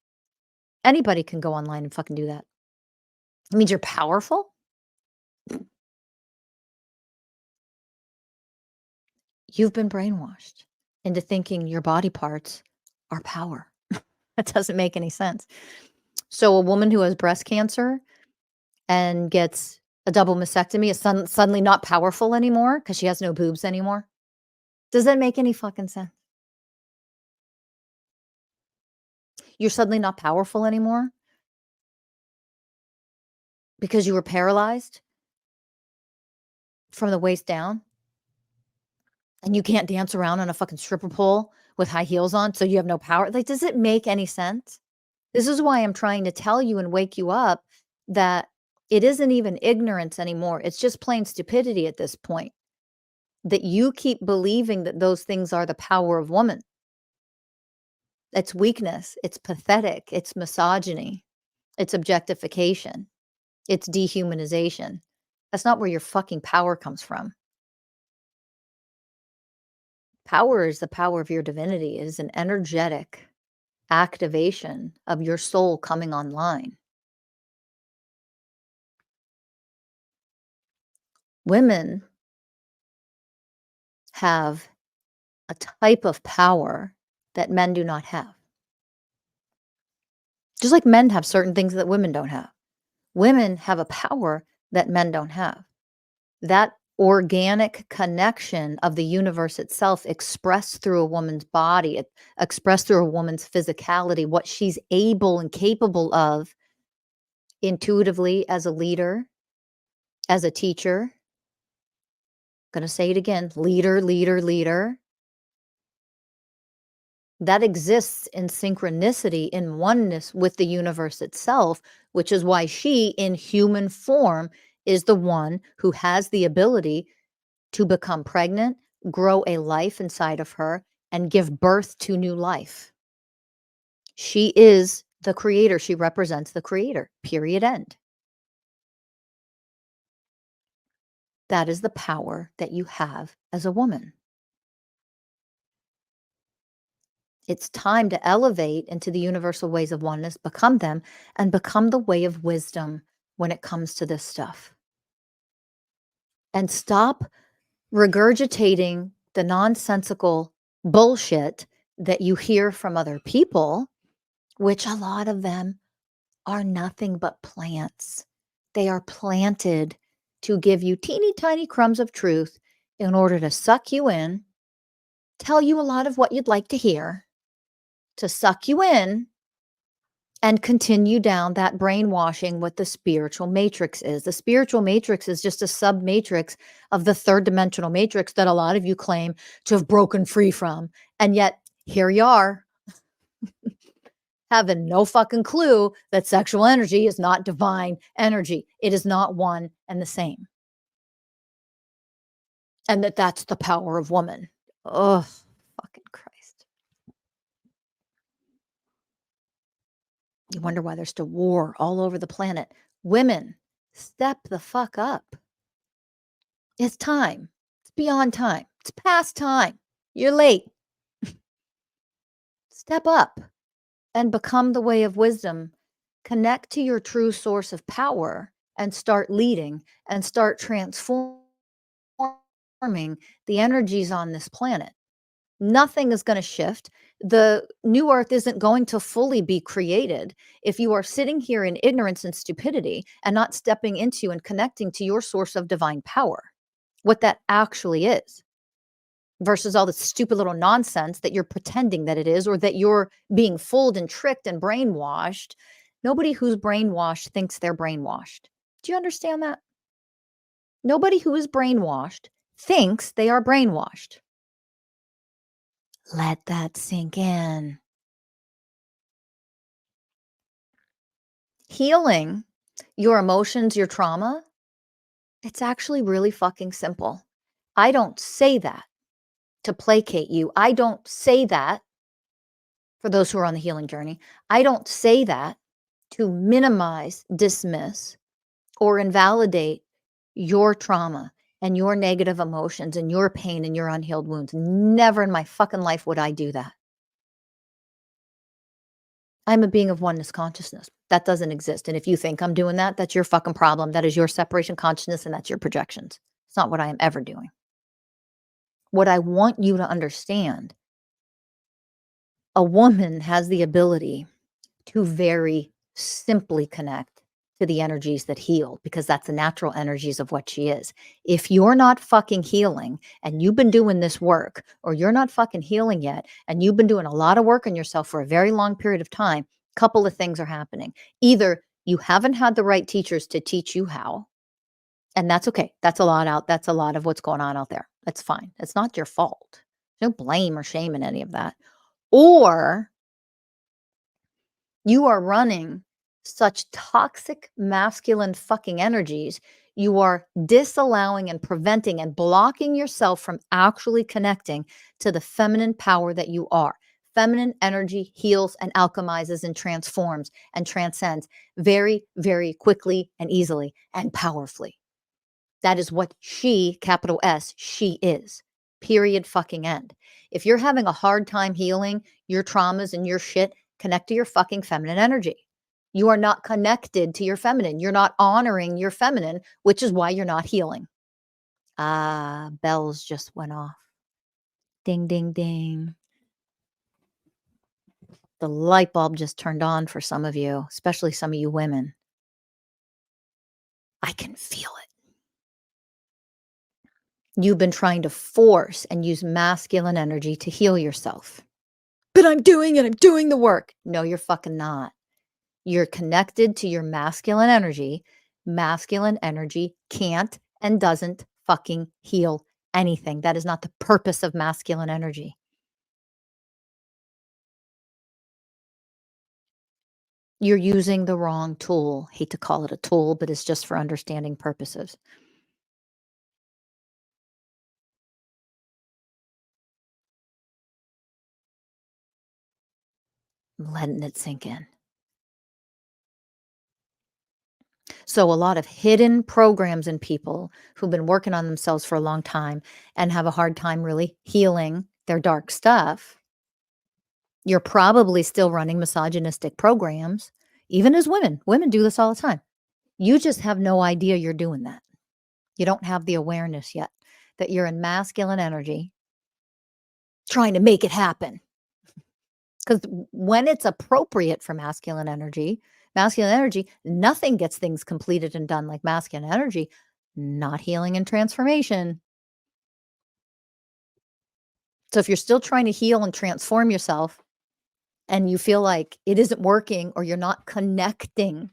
Anybody can go online and fucking do that. It means you're powerful? You've been brainwashed into thinking your body parts are power. That doesn't make any sense. So a woman who has breast cancer and gets a double mastectomy is suddenly not powerful anymore because she has no boobs anymore? Does that make any fucking sense? You're suddenly not powerful anymore because you were paralyzed from the waist down and you can't dance around on a fucking stripper pole with high heels on, so you have no power. Like, does it make any sense? This is why I'm trying to tell you and wake you up that it isn't even ignorance anymore. It's just plain stupidity at this point. That you keep believing that those things are the power of woman. It's weakness. It's pathetic. It's misogyny. It's objectification. It's dehumanization. That's not where your fucking power comes from. Power is the power of your divinity. It is an energetic activation of your soul coming online. Women have a type of power that men do not have. Just like men have certain things that women don't have. Women have a power that men don't have. That organic connection of the universe itself expressed through a woman's body, expressed through a woman's physicality, what she's able and capable of intuitively as a leader, as a teacher. Gonna say it again, leader, leader, leader. That exists in synchronicity, in oneness with the universe itself, which is why she, in human form, is the one who has the ability to become pregnant, grow a life inside of her, and give birth to new life. She is the creator. She represents the creator, period, end. That is the power that you have as a woman. It's time to elevate into the universal ways of oneness, become them, and become the way of wisdom when it comes to this stuff. And stop regurgitating the nonsensical bullshit that you hear from other people, which a lot of them are nothing but plants. They are planted to give you teeny tiny crumbs of truth in order to suck you in, tell you a lot of what you'd like to hear, to suck you in and continue down that brainwashing what the spiritual matrix is. The spiritual matrix is just a sub matrix of the third dimensional matrix that a lot of you claim to have broken free from. And yet here you are, having no fucking clue that sexual energy is not divine energy. It is not one and the same. And that's the power of woman. Oh, fucking Christ. You wonder why there's still war all over the planet. Women, step the fuck up. It's time. It's beyond time. It's past time. You're late. Step up and become the way of wisdom. Connect to your true source of power and start leading and start transforming the energies on this planet. Nothing is going to shift. The new earth isn't going to fully be created if you are sitting here in ignorance and stupidity and not stepping into and connecting to your source of divine power, what that actually is, versus all the stupid little nonsense that you're pretending that it is, or that you're being fooled and tricked and brainwashed. Nobody who's brainwashed thinks they're brainwashed. Do you understand that? Nobody who is brainwashed thinks they are brainwashed. Let that sink in. Healing your emotions, your trauma, it's actually really fucking simple. I don't say that to placate you. I don't say that for those who are on the healing journey. I don't say that to minimize, dismiss, or invalidate your trauma and your negative emotions and your pain and your unhealed wounds. Never in my fucking life would I do that. I'm a being of oneness consciousness. That doesn't exist. And if you think I'm doing that, that's your fucking problem. That is your separation consciousness and that's your projections. It's not what I am ever doing. What I want you to understand, a woman has the ability to very simply connect to the energies that heal, because that's the natural energies of what she is. If you're not fucking healing and you've been doing this work, or you're not fucking healing yet and you've been doing a lot of work on yourself for a very long period of time, couple of things are happening. Either you haven't had the right teachers to teach you how, and that's okay. That's a lot of what's going on out there. It's fine. It's not your fault. No blame or shame in any of that. Or you are running such toxic masculine fucking energies. You are disallowing and preventing and blocking yourself from actually connecting to the feminine power that you are. Feminine energy heals and alchemizes and transforms and transcends very, very quickly and easily and powerfully. That is what she, capital S, she is. Period fucking end. If you're having a hard time healing your traumas and your shit, connect to your fucking feminine energy. You are not connected to your feminine. You're not honoring your feminine, which is why you're not healing. Ah, bells just went off. Ding, ding, ding. The light bulb just turned on for some of you, especially some of you women. I can feel it. You've been trying to force and use masculine energy to heal yourself. But I'm doing it. I'm doing the work. No, you're fucking not. You're connected to your masculine energy. Masculine energy can't and doesn't fucking heal anything. That is not the purpose of masculine energy. You're using the wrong tool. Hate to call it a tool, but it's just for understanding purposes. I'm letting it sink in. So a lot of hidden programs in people who've been working on themselves for a long time and have a hard time really healing their dark stuff. You're probably still running misogynistic programs, even as women. Women do this all the time. You just have no idea you're doing that. You don't have the awareness yet that you're in masculine energy trying to make it happen. Because when it's appropriate for masculine energy, nothing gets things completed and done like masculine energy, not healing and transformation. So if you're still trying to heal and transform yourself and you feel like it isn't working, or you're not connecting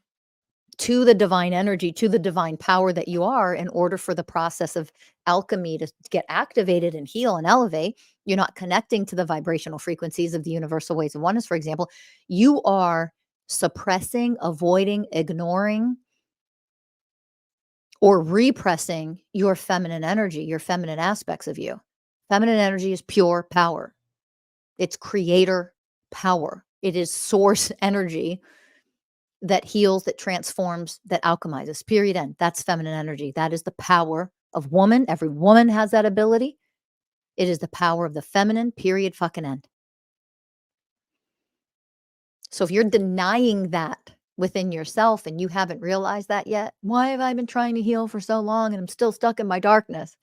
to the divine energy, to the divine power that you are, in order for the process of alchemy to get activated and heal and elevate, you're not connecting to the vibrational frequencies of the universal ways of oneness, for example, you are suppressing, avoiding, ignoring, or repressing your feminine energy, your feminine aspects of you. Feminine energy is pure power. It's creator power. It is source energy that heals, that transforms, that alchemizes, period, end. That's feminine energy. That is the power of woman. Every woman has that ability. It is the power of the feminine, period, fucking end. So if you're denying that within yourself and you haven't realized that yet, why have I been trying to heal for so long and I'm still stuck in my darkness?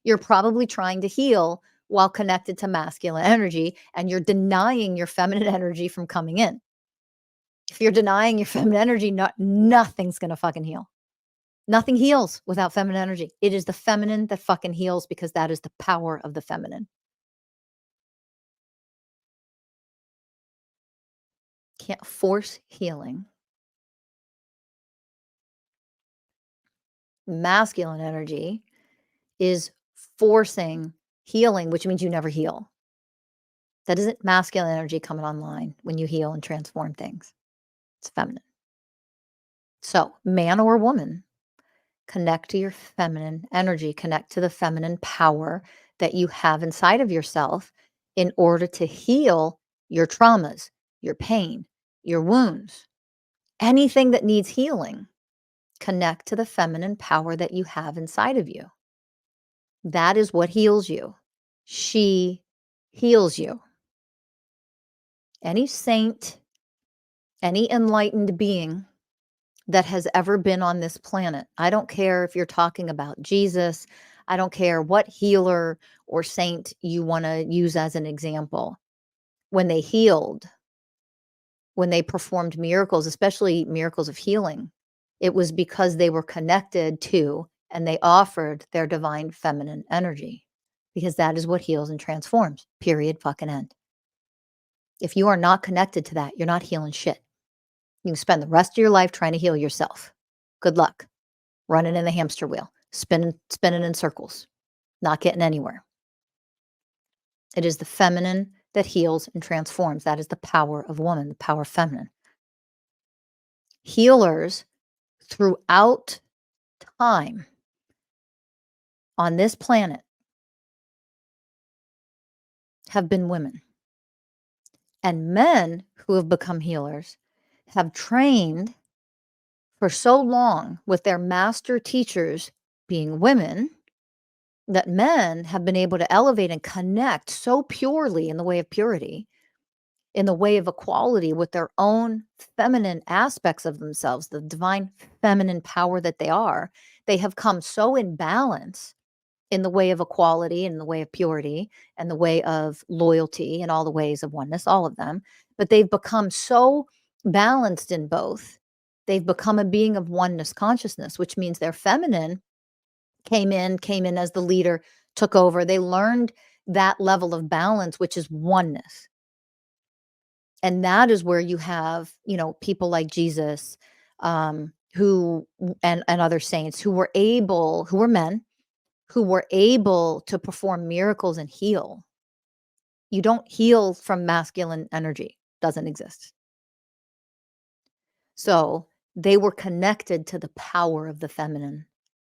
You're probably trying to heal while connected to masculine energy, and you're denying your feminine energy from coming in. If you're denying your feminine energy, nothing's going to fucking heal. Nothing heals without feminine energy. It is the feminine that fucking heals, because that is the power of the feminine. Can't force healing. Masculine energy is forcing healing, which means you never heal. That isn't masculine energy coming online when you heal and transform things. It's feminine. So, man or woman, connect to your feminine energy, connect to the feminine power that you have inside of yourself in order to heal your traumas, your pain, your wounds, anything that needs healing. Connect to the feminine power that you have inside of you. That is what heals you. She heals you. Any saint, any enlightened being that has ever been on this planet, I don't care if you're talking about Jesus, I don't care what healer or saint you want to use as an example, when they healed, when they performed miracles, especially miracles of healing, It was because they were connected to and they offered their divine feminine energy, because that is what heals and transforms. Period. Fucking end. If you are not connected to that, you're not healing shit. You can spend the rest of your life trying to heal yourself. Good luck. Running in the hamster wheel, spinning in circles, not getting anywhere. It is the feminine that heals and transforms. That is the power of woman, the power of feminine. Healers throughout time on this planet have been women. And men who have become healers have trained for so long with their master teachers being women that men have been able to elevate and connect so purely in the way of purity, in the way of equality with their own feminine aspects of themselves, the divine feminine power that they are. They have come so in balance in the way of equality, in the way of purity, and the way of loyalty, and all the ways of oneness, all of them. But they've become so balanced in both. They've become a being of oneness consciousness, which means their feminine came in as the leader, took over. They learned that level of balance, which is oneness. And that is where you have, people like Jesus, who and other saints who were men, who were able to perform miracles and heal. You don't heal from masculine energy. Doesn't exist. So they were connected to the power of the feminine,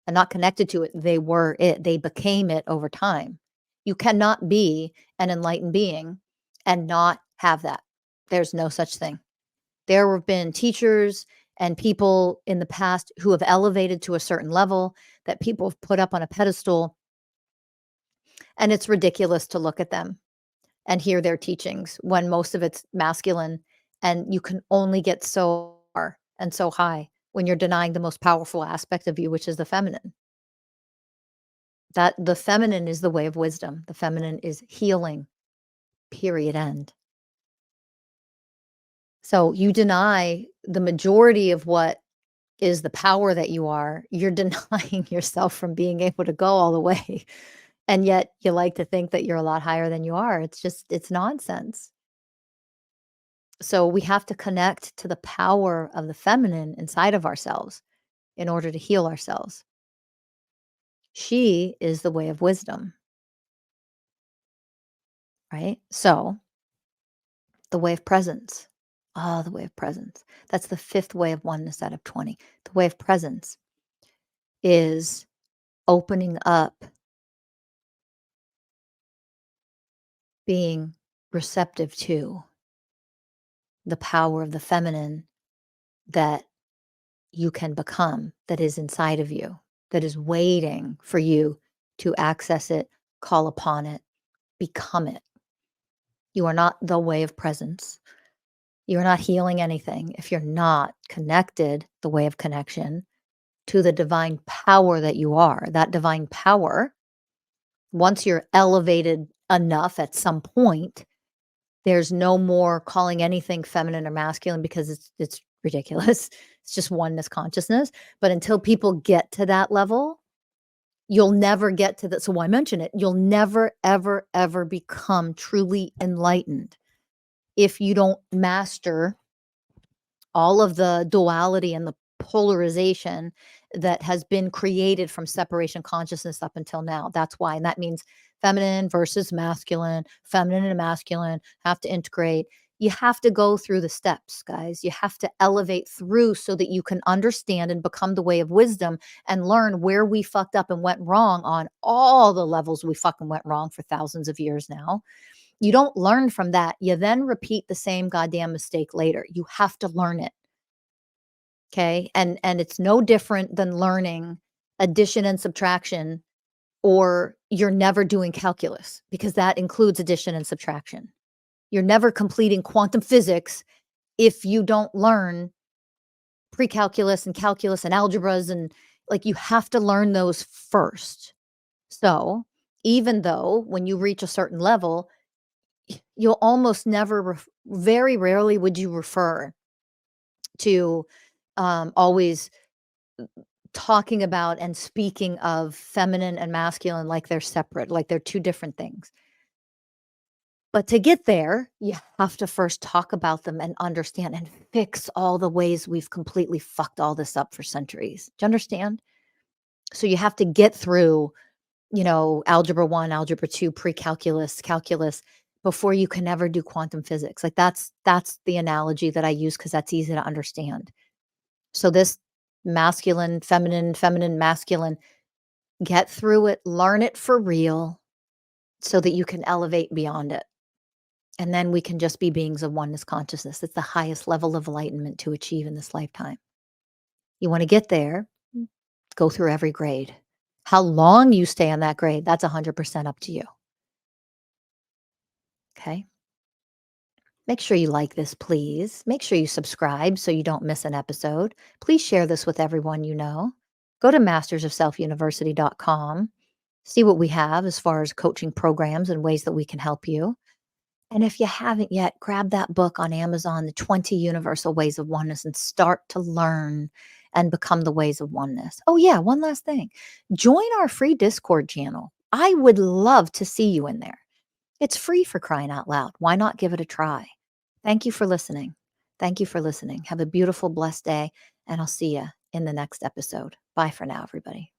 and not connected to it. They were it. They became it over time. You cannot be an enlightened being and not have that. There's no such thing. There have been teachers and people in the past who have elevated to a certain level that people have put up on a pedestal. And it's ridiculous to look at them and hear their teachings when most of it's masculine, and you can only get so far and so high when you're denying the most powerful aspect of you, which is the feminine. That the feminine is the way of wisdom. The feminine is healing. Period. End. So you deny the majority of what is the power that you are, you're denying yourself from being able to go all the way. And yet you like to think that you're a lot higher than you are. It's nonsense. So we have to connect to the power of the feminine inside of ourselves in order to heal ourselves. She is the way of wisdom, right? So the way of presence. Ah, the way of presence. That's the fifth way of oneness out of 20. The way of presence is opening up, being receptive to the power of the feminine that you can become, that is inside of you, that is waiting for you to access it, call upon it, become it. You are not the way of presence. You are not healing anything if you're not connected, the way of connection, to the divine power that you are. That divine power, once you're elevated enough at some point, there's no more calling anything feminine or masculine, because it's ridiculous. It's just oneness consciousness. But until people get to that level, you'll never get to that. So why mention it? You'll never, ever, ever become truly enlightened if you don't master all of the duality and the polarization that has been created from separation consciousness up until now. That's why. And that means feminine versus masculine, feminine and masculine have to integrate. You have to go through the steps, guys. You have to elevate through so that you can understand and become the way of wisdom and learn where we fucked up and went wrong on all the levels we fucking went wrong for thousands of years now. You don't learn from that. You then repeat the same goddamn mistake later. You have to learn it. Okay. And it's no different than learning addition and subtraction, or you're never doing calculus, because that includes addition and subtraction. You're never completing quantum physics if you don't learn pre-calculus and calculus and algebras, and like, you have to learn those first. So even though when you reach a certain level, you'll almost never, very rarely would you refer to always talking about and speaking of feminine and masculine like they're separate, like they're two different things. But to get there, you have to first talk about them and understand and fix all the ways we've completely fucked all this up for centuries. Do you understand? So you have to get through, algebra 1, algebra 2, pre-calculus, calculus before you can ever do quantum physics. Like that's the analogy that I use because that's easy to understand. So this masculine, feminine, feminine, masculine, get through it, learn it for real so that you can elevate beyond it. And then we can just be beings of oneness consciousness. It's the highest level of enlightenment to achieve in this lifetime. You want to get there, go through every grade. How long you stay on that grade, that's 100% up to you. Okay. Make sure you like this, please. Make sure you subscribe so you don't miss an episode. Please share this with everyone you know. Go to mastersofselfuniversity.com. See what we have as far as coaching programs and ways that we can help you. And if you haven't yet, grab that book on Amazon, The 20 Universal Ways of Oneness, and start to learn and become the ways of oneness. Oh, yeah, one last thing. Join our free Discord channel. I would love to see you in there. It's free, for crying out loud. Why not give it a try? Thank you for listening. Thank you for listening. Have a beautiful, blessed day, and I'll see you in the next episode. Bye for now, everybody.